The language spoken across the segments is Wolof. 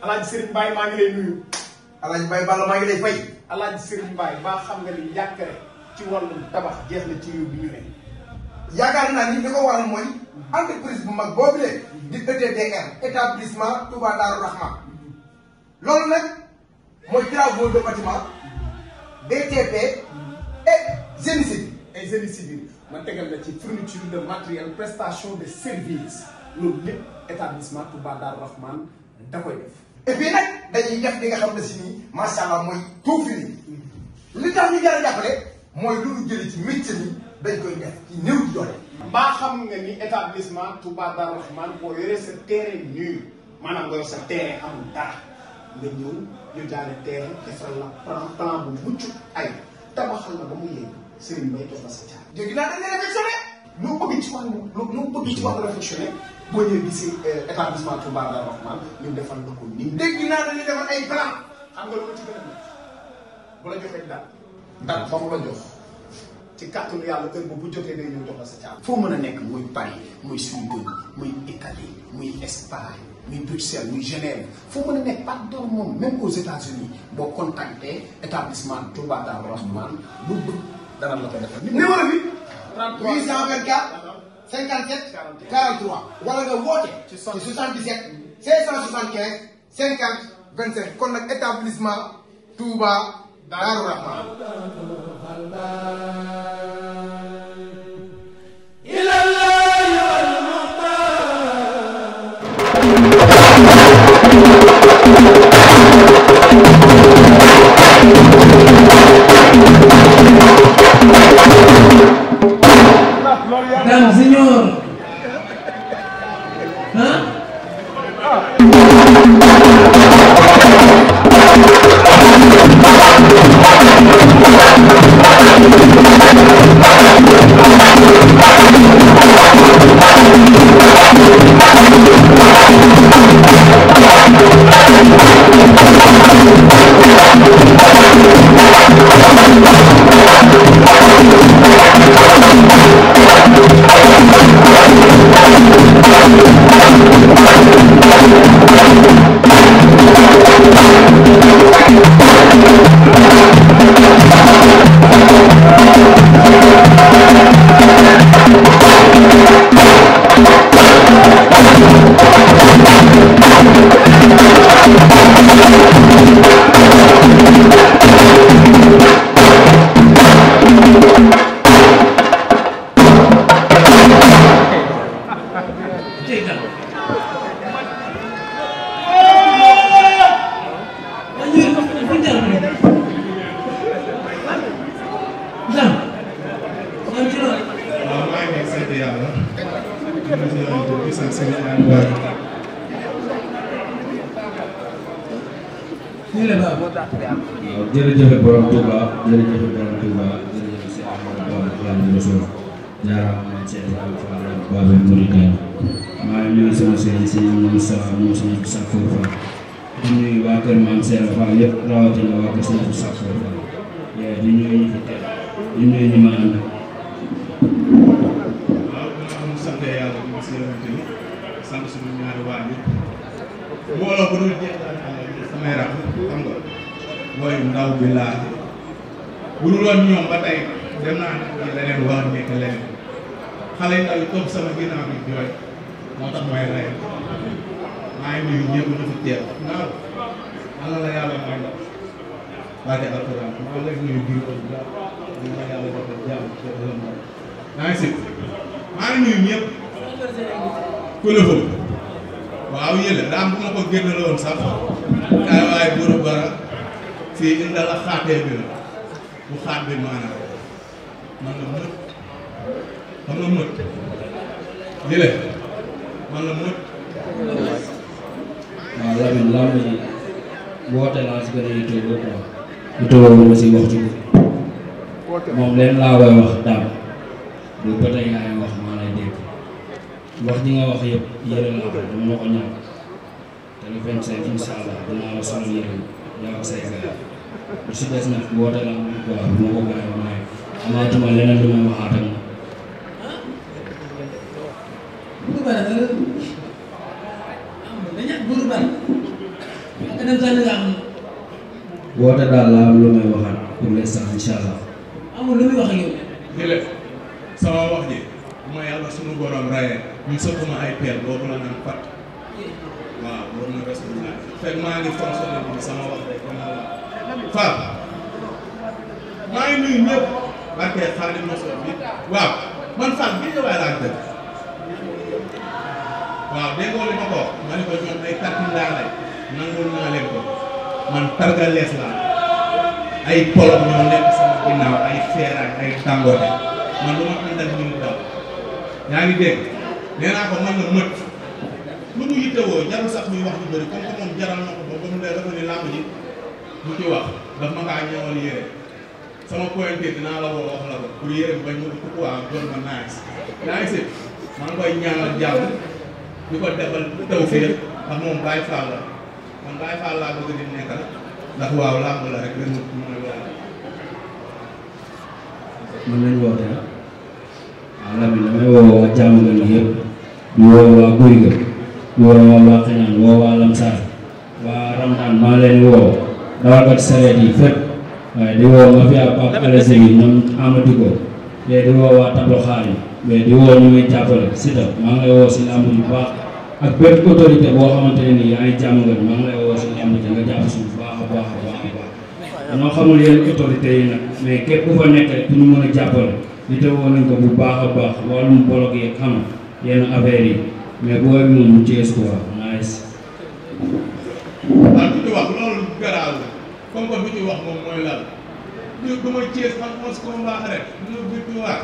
Alaaji Serigne Mbaye maa ngi lay nuyu. Alaaji Mbaye Balla maa ngi lay fay. Alaaji Serigne Mbaye ba xam nga ni njàkkare ci wàllum tabax jeex na ci réew bi ñu ne. yaakaar naa ni li ko waral mooy entreprise bu mag boobu de di ETDR établissement Touba Darou Rahman loolu nag mooy travaux de bâtiment BTP et génie civil. ay génie civil man tegal na ci fourniture de matériel prestation de service loolu lépp établissement Touba Darou Rahman da koy def. et puis nag dañuy def li nga xam ne si nii macha allah mooy tout fini li tax ñu jar a jàppale mooy lu ñu jëlee ci métier mi dañ koy def ci néew di doole. mbaa xam nga ni établissement Touba Darou Rahman boo yoree sa terrain nul maanaam nga yor sa terrain amul dara nga ñëw ñu jaaree terrain defal la plan bu mucc ay tabaxal la ba mu yegg Serigne Mbaye jox la sa jaar. léegi naa dañ leen réflexionné. loo bëgg ci wàllu loo bëgg ci wàllu réflexionné boo ñëwee gis établissement Touba Darou Rahman ñu defal la ko nii. dégg naa dañuy defal ay plan. xam nga lu ma ci gën a nekk bu la joxee dal ba mu la jox ci kàttanu yàlla heure boobu bu jotee day ñëw jox la sa caabi. foo mën a nekk muy Paris muy Suède muy Italie muy Espagne muy Bruxelles muy Genève foo mën a nekk partout moom même aux États-Unis boo contacté établissement Touba Darou Rahman lu bëgg dana la ko defal. numéro bi. 33 824 57 43 wala nga woote ci 77 575 50 25 kon nag établissement Touba Darou Rahman. Dan señor. ¿Ah? jërëjëf borom Touba jërëjëf borom Touba jërëjëf si Ahmadou Bamba Xaadimu Rasuul jaaraama man Cheikh Ibrahima Fall Babel Mauritanie maa ngi nuyu sama sëriñ si Moussa Moussa Safour Fall di nuyu waa kër Maam Seera Fall yëpp rawatina waa kër Sëriñ Safour Fall di nuyu ñi fi teew di nuyu ñi ma ànd. waaw ñu sant yàlla di si yonent bi sant suñu ñaari waajur mbooloo bu dul jeex samay rakk xam nga mooy ndaw bi laa bu dul woon ñoom ba tey dem naa ne leneen wax nekk leneen xale ndaw yi toog sama ginnaaw bi jooy moo tax mooy rey maa ngi nuyu ñëpp ñu fi teew naaw ala la yàlla may la barke alquran maa ngi lay nuyu biir ko bu baax di la yàlla defal jàmm ci ëllëg maa ngi si maa ngi nuyu ñëpp ku la fa waaw yële daa am bu ma ko génnaloon sax kaay waaye buuru bara fii inda la xaatee bi la bu xaat bi maanaam man la mët xam nga mët yële man la mët waaw Lamine lamb yi woote laa si gën a yittewoo quoi yittewoo ma si wax ci moom leen laa koy wax daal bu ba tey yaa ngi wax maa lay dégg wax ji nga wax yëpp yëre laa ko dama la ko ñàkk te le 25 incha allah dinaa la sonal yëre yaa ko say gars lu si des nag woote laa quoi bu ma ko gars yi amaatuma leneen lu may waxaat ak moom. Buur Bara dañu Buur Bara nga dem sax nga am woote daal laa am lu may waxaat pour l'instant incha allah. amul lu muy wax ak yow. jële sama wax ji bu ma yàlla sunu borom rayee ñu sottuma ay peel boobu la naan pat waaw war na rasulullah fekk maa ngi fonctionné bi sama wax rek dama la Fall maa ngi nuyu ñëpp barke Xaadim Rasul bi waaw man Fall bi ñëwaay laa dëkk waaw déggoo li ma ko wax ma ne ko ñoom ay tarkindaa lay nangul naa leen ko man targalees laa ay polop ñoo nekk sama ginnaaw ay feeraay ay tàngoote man lu ma àndal ñu mu daw yaa ngi dégg nee naa ko man na mët lu mu yittewoo jarul sax muy wax lu bëri comme que moom jaral na ko ba mu dee dafa ni làmb ji mu ci wax daf ma kaa ñëwal yére sama pointé dinaa la woo wax la ko pour yére bi bañ ma ko waa doon ma nice yaa ngi sëg maa ngi koy ñaanal jàmm di ko defal tawfiq ndax moom Baye Fall la man Baye Fall laa bëgg di nekkal ndax waaw làmb la rek ren mën a yàlla mën nañu woote ah waaw Lamine damay woo waa jàmm nga ni yëpp di woo waa Guy ga di woo waa Waxinaan woo waa Lamsaar waa Ramdaan maa leen woo dawalkat sareet yi fépp waaye di woo ma fi ab alese yi ñoom Amadou ko di woo waa tablo xaar yi mais di woo ñu may jàppale Siteu maa ngi lay woo si làmb bu baax ak bépp autorité boo xamante ne nii yaa ngi jàmm nga maa ngi lay woo si làmb ji nga jàpp suñu baax a baax a baax a baax ñoo xamul yenn autorité yi nag mais képp ku fa nekk rek pour ñu mën a jàppale li te woo nañ ko bu baax a baax wàllum bolok yeeg xam yenn affaires yi mais boo bi moom mu jees quoi nice. waaw du ci wax loolu garaaw la comme que du ci wax moom mooy lal du ma Thiès man 11 combats rek du ma victoire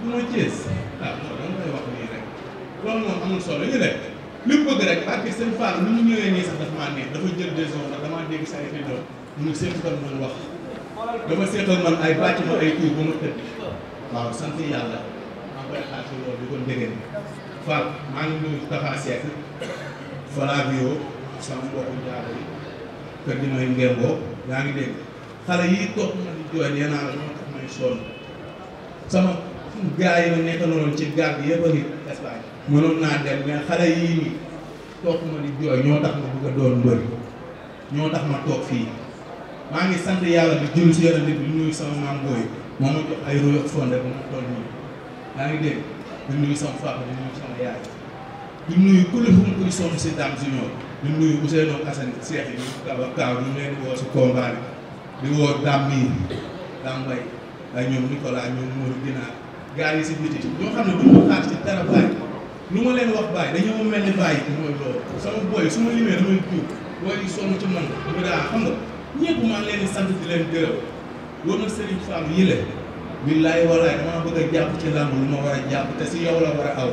du ma Thiès ah non dama koy wax nii rek loolu moom amul solo ñu ne li mu bëgg rek parce que seen Fall ni mu ñëwee nii sax dafa maa neex dafa jël décision ndax damaa dégg sa ay vidéo mu seetal man wax dama seetal man ay bàcc ma ay tuur ba ma tëdd waaw sant yàlla maa koy xaar ci loolu di ko ndégéen Fall maa ngi nuyu Tafa Seck Flavio sama mbokku jaaro yi kër gi may ngemboo yaa ngi dégg xale yi toog ma di jooy nee naa la ñoo tax may sonn sama gars yi ma nekk noonu ci gaal bi yëpp a ngi Espagne mënoon naa dem mais xale yii nii toog ma di jooy ñoo tax ma bëgg a doon mbëri ñoo tax ma toog fii maa ngi sant yàlla di jul si yeneen nit di nuyu sama maam booy moo ma jox ay royok fonde ba ma toll nii yaa ngi dégg di nuyu sama papa di nuyu sama yaay di nuyu kulli fu mu koy sonn si Dame Junior di nuyu Ousseynou Assane Cheikh yi kaaw ñu leen di woo si combat bi di woo Dame mii Dame Mbaye ay ñoom Nicolas ñoom Mourou Ginaar gars yi si biti ñoo xam ne du ma xaar ci dara bàyyi lu ma leen wax bàyyi dañoo mel ni bàyyi mooy loolu sama booy su ma limee damay jiw booy yi sonn ci man dama daa xam nga ñëpp maa leen di sant di leen gërëm war na Serigne Fall yile billaay walaay damaa bëgg a jàpp ci làmb lu ma war a jàpp te si yow la war a aw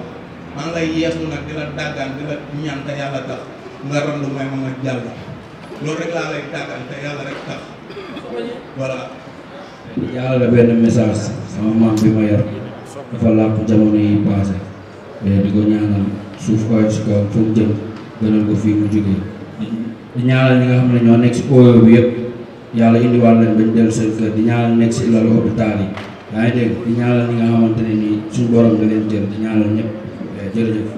maa ngi lay yeesu nag di la dàggaan di la ñaan te yàlla tax nga randu may ma jàll loolu rek laa lay dàggaan te yàlla rek tax voilà. yàlla la benn message sama maam bi ma yor dafa làpp jamono yi passé mais di ko ñaanal suuf koy si kaw fu mu jëm gënal ko fii mu jógee di ñaanal ñi nga xam ne ñoo nekk si Oyo bi yëpp yàlla indiwaat leen bañ dellu seen kër di ñaanal nekk si lalu hôpital yi yaa ngi dégg di ñaanal ñi nga xamante ne nii suñu borom da leen jël di ñaanal ñëpp jërëjëf.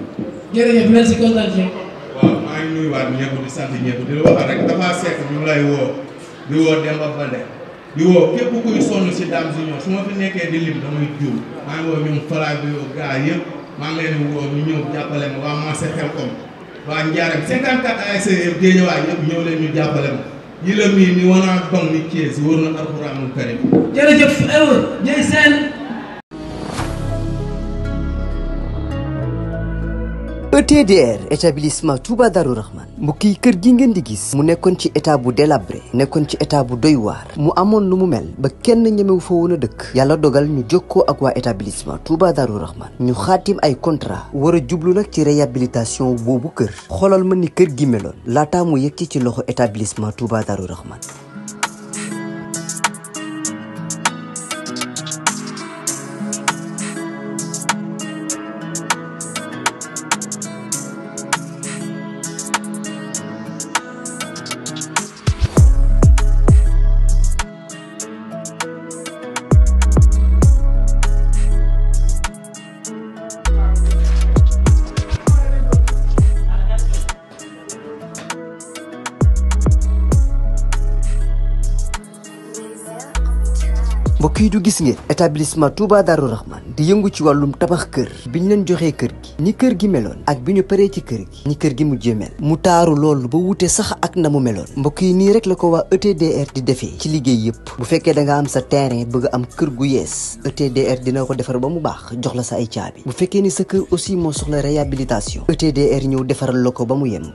jërëjëf merci kontaan ci. waaw maa ngi nuyuwaat ñëpp di sant ñëpp di la wax rek dafa sekk ñu ngi lay woo di woo Demba Baldé di woo képp kuy sonn si Dame Junior su ma fi nekkee di lim damay juum maa ngi woo ñoom Flavio gaa yëpp maa ngi leen di woo ñu ñëw jàppale ma waa marché Xelkom waa Ndiarème 54 ASC yëpp Guédiawaye yëpp ñëw leen ñu jàppale ma yi la mii ni wanaa dong ni Thiès wóor na Alxuraanul Karim. jërëjëf Ewa Dieye Sène. ETDR établissement Touba Darou Rahman mbokk yi kër gi ngeen di gis mu nekkoon ci état bu délabré nekkoon ci état bu doy waar mu amoon lu mu mel ba kenn ñemewu fa woon a dëkk yàlla dogal ñu jokkoo ak waa établissement Touba Darou Rahman ñu xaatim ay contrat war a jublu nag ci réhabilitation boobu kër xoolal ma ni kër gi meloon laataa mu yegg ci loxo établissement Touba Darou Rahman mbokk yi du gis ngeen établissement Touba Darou Rahman di yëngu ci wàllum tabax kër bi ñu leen joxee kër gi ni kër gi meloon ak bi ñu paree ci kër gi ni kër gi mujjee mel mu taaru loolu ba wute sax ak na mu meloon mbokk yi nii rek la ko waa ETDR di defee ci liggéey yëpp bu fekkee da nga am sa terrain bëgg am kër gu yees ETDR dina ko defar ba mu baax jox la sa ay caabi bu fekkee ni sa kër aussi moo soxla réhabilitation ETDR ñëw defaral la ko ba mu yemb.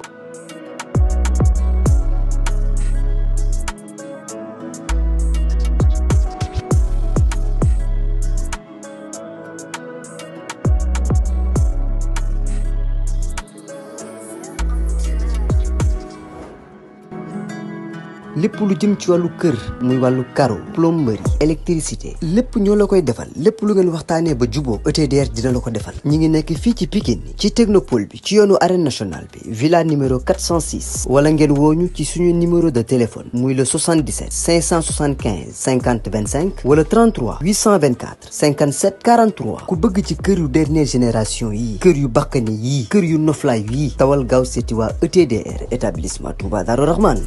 lépp lu jëm ci wàllu kër muy wàllu carreau plomberie électricité lépp ñoo la koy defal lépp lu ngeen waxtaanee ba juboo ETDR dina la ko defal ñi ngi nekk fii ci Pikine ci technopole bi ci yoonu arène nationale bi villa numéro 406 wala ngeen wooñu ci suñu numéro de téléphone muy le 77 575 50 25 wala 33 824 57 43 ku bëgg ci kër yu dernière génération yi kër yu bakkane yi kër yu noflaay yi tawal gaaw seeti waa ETDR établissement Touba Darou Rahman